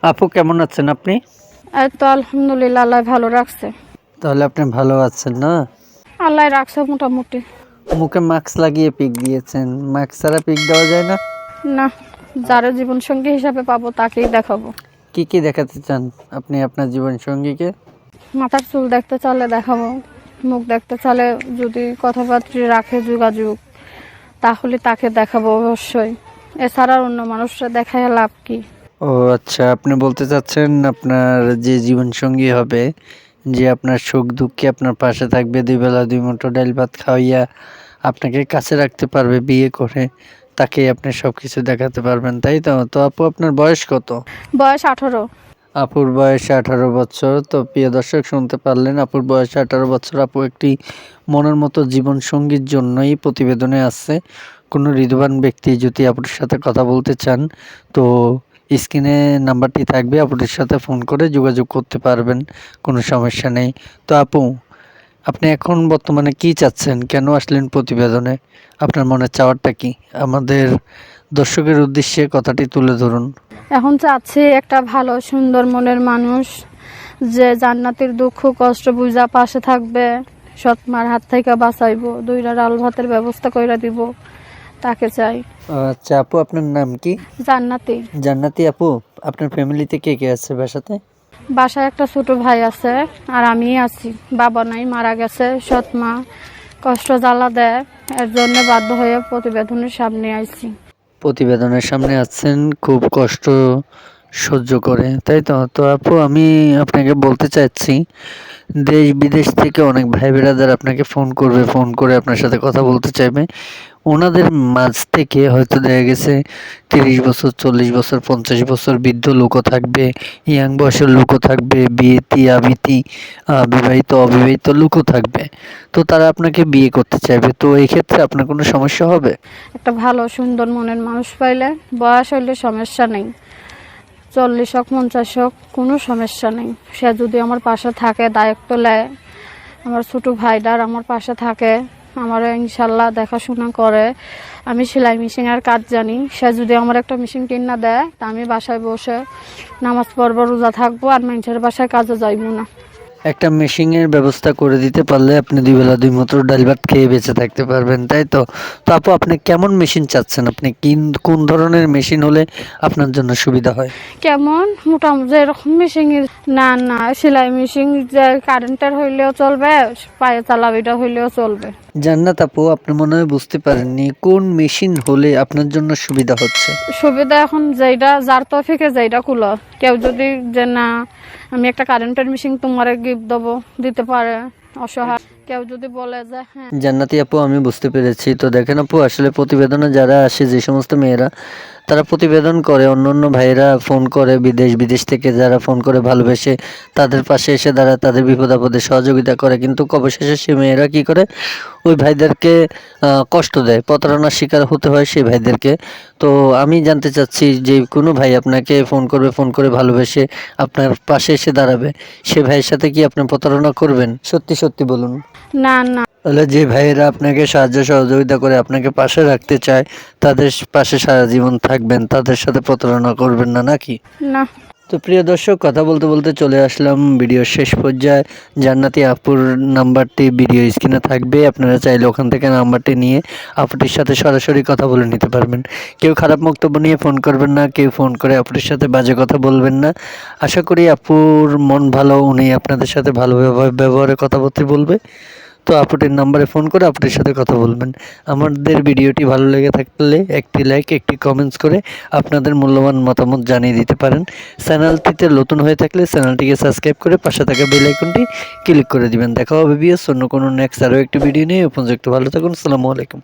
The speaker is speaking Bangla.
আপু কেমন আছেন আপনি? এই তো আলহামদুলিল্লাহ, আল্লাহ ভালো রাখছে। তাহলে আপনি ভালো আছেন না? আল্লাহ রাখছে মোটামুটি। মুখে মাস্ক লাগিয়ে পিক দিয়েছেন, মাস্ক ছাড়া পিক দেওয়া যায় না? না, যারা জীবন সঙ্গী হিসাবে পাবো তাকেই দেখাবো। কি কি দেখাতে চান আপনি আপনার জীবন সঙ্গীকে? মাথার চুল দেখতে চাইলে দেখাবো, মুখ দেখতে চাইলে যদি কথাবার্তা রাখে যোগাযোগ, তাহলে তাকে দেখাবো অবশ্যই। এছাড়া অন্য মানুষরা দেখায় লাভ কি? ও আচ্ছা, আপনি বলতে চাচ্ছেন আপনার যে জীবন সঙ্গী হবে, যে আপনার সুখ দুঃখে আপনার পাশে থাকবে, দুই বেলা দুই মুঠো ডাল ভাত খাওয়াইয়া আপনাকে কাছে রাখতে পারবে বিয়ে করে, তাকে আপনি সব কিছু দেখাতে পারবেন, তাই তো? তো আপু আপনার বয়স কত? বয়স 18। আপুর বয়স 18 বছর। তো প্রিয় দর্শক, শুনতে পারলেন, আপুর বয়স 18 বছর। আপু একটি মনের মতো জীবন সঙ্গীর জন্যই প্রতিবেদনে আসছে। কোনো হৃদয়বান ব্যক্তি যদি আপুর সাথে কথা বলতে চান, তো স্ক্রিনে নাম্বারটি থাকবে, আপুটির সাথে ফোন করে যোগাযোগ করতে পারবেন, কোনো সমস্যা নেই। তো আপু, আপনি এখন বর্তমানে কি চাচ্ছেন? কেন আসলেন প্রতিবেদনে? আপনার মনের চাওয়াটা কি? আমাদের দর্শকের উদ্দেশ্যে কথাটি তুলে ধরুন। এখন চাচ্ছি একটা ভালো সুন্দর মনের মানুষ, যে জান্নাতের দুঃখ কষ্ট বুঝা পাশে থাকবে, সৎমার হাত থেকে বাঁচাইবো, দুইটা ডাল ভাতের ব্যবস্থা কইরা দিব, তাকে চাই। আচ্ছা আপু, আপনার নাম কি? জান্নাতি। জান্নাতি আপু, আপনার ফ্যামিলিতে কে কে আছে বাসাতে? বাসায় একটা ছোট ভাই আছে আর আমি আছি। বাবা নাই, মারা গেছে। সৎমা কষ্ট জ্বালা দেয়, এর জন্য বাধ্য হয়ে প্রতিবেদনের সামনে আইছি। প্রতিবেদনের সামনে আছেন খুব কষ্ট সহ্য করে, তাই তো? তো আপু, আমি আপনাকে বলতে চাচ্ছি, দেশ বিদেশ থেকে অনেক ভাই বেরাদার আপনাকে ফোন করবে, ফোন করে আপনার সাথে কথা বলতে চাইবে। ওনাদের মাঝ থেকে হয়তো দেখা গেছে 30 বছর, 40 বছর, 50 বছর বৃদ্ধ লোকও থাকবে, ইয়াং বয়সের লোকও থাকবে, বিয়েতি আবিতি, বিবাহিত অবিবাহিত লোকও থাকবে। তো তারা আপনাকে বিয়ে করতে চাইবে, তো এই ক্ষেত্রে আপনার কোনো সমস্যা হবে? একটা ভালো সুন্দর মনের মানুষ পাইলে, বয়স হইলে সমস্যা নেই, 40 হোক 50 হোক, কোনো সমস্যা নেই। সে যদি আমার পাশে থাকে, দায়িত্ব নেয়, আমার ছোট ভাইটার আমার পাশে থাকে, আমার ইনশাল্লাহ দেখাশোনা করে। আমি সেলাই মেশিনের কাজ জানি, সে যদি আমার একটা মেশিন কিনা দেয়, তা আমি বাসায় বসে নামাজ পড়বো, রোজা থাকবো, আর মানুষের বাসায় কাজে যাইবো না। একটা মেশিনের ব্যবস্থা করে দিতে পারলে আপনি দুই বেলা দুই মুঠো ডাল ভাত খেয়ে বেঁচে থাকতে পারবেন, তাই তো? তো আপু, আপনি কেমন মেশিন চাচ্ছেন? আপনি কোন ধরনের মেশিন হলে আপনার জন্য সুবিধা হয়? কেমন মোটামুটি এরকম মেশিন? না না, সেলাই মেশিন যে কারেন্টের হইলেও চলবে, পায়ে চালাবিটা হইলেও চলবে। জান্নাত আপু, আপনি মনে হয় বুঝতে পারেননি কোন মেশিন হলে আপনার জন্য সুবিধা হচ্ছে। সুবিধা এখন যেটা যার তৌফিকে যেটা কুলো, কেউ যদি যে না আমি একটা কারেন্টের মেশিন তোমার গিফট দেবো, দিতে পারে অসহায়। কেউ যদি বলে যে হ্যাঁ। জান্নাতি আপু, আমি বুঝতে পেরেছি। তো দেখেন আপু, আসলে প্রতিবেদনে যারা আসে, যে সমস্ত মেয়েরা তারা প্রতিবেদন করে, অন্য অন্য ভাইয়েরা ফোন করে, বিদেশ থেকে যারা ফোন করে ভালোবেসে তাদের পাশে এসে দাঁড়ায়, তাদের বিপদ আপদে সহযোগিতা করে, কিন্তু অবশেষে সে মেয়েরা কি করে, ওই ভাইদেরকে কষ্ট দেয়, প্রতারণার শিকার হতে হয় সেই ভাইদেরকে। তো আমি জানতে চাচ্ছি, যে কোনো ভাই আপনাকে ফোন করবে, ফোন করে ভালোবেসে আপনার পাশে এসে দাঁড়াবে, সে ভাইয়ের সাথে কি আপনি প্রতারণা করবেন? সত্যি সত্যি বলুন। না না। তাহলে যে ভাইয়েরা আপনাকে সাহায্য সহযোগিতা করে, আপনাকে পাশে রাখতে চায়, তাদের পাশে সারা জীবন থাকবেন, তাদের সাথে প্রতারণা করবেন না, নাকি? না। তো প্রিয় দর্শক, কথা বলতে বলতে চলে আসলাম ভিডিওর শেষ পর্যায়ে। জান্নাতি আপুর নাম্বারটি ভিডিও স্ক্রিনে থাকবে, আপনারা চাইলে ওখান থেকে নাম্বারটি নিয়ে আপুটির সাথে সরাসরি কথা বলে নিতে পারবেন। কেউ খারাপ বক্তব্য নিয়ে ফোন করবেন না, কেউ ফোন করে আপুটির সাথে বাজে কথা বলবেন না। আশা করি আপুর মন ভালো, উনি আপনাদের সাথে ভালো ব্যবহারে কথাবার্তা বলবে। তো আপুটির নাম্বারে ফোন করে আপুটির সাথে কথা বলবেন। আমাদের ভিডিওটি ভালো লেগে থাকলে একটি লাইক, একটি কমেন্টস করে আপনাদের মূল্যবান মতামত জানিয়ে দিতে পারেন। চ্যানেলটিতে নতুন হয়ে থাকলে চ্যানেলটিকে সাবস্ক্রাইব করে পাশে থাকা বেল আইকনটি ক্লিক করে দিবেন। দেখা হবে ভিউয়ার্স অন্য কোনো নেক্সট আরও একটি ভিডিও নিয়ে। উপযুক্ত ভালো থাকুন। আসসালামু আলাইকুম।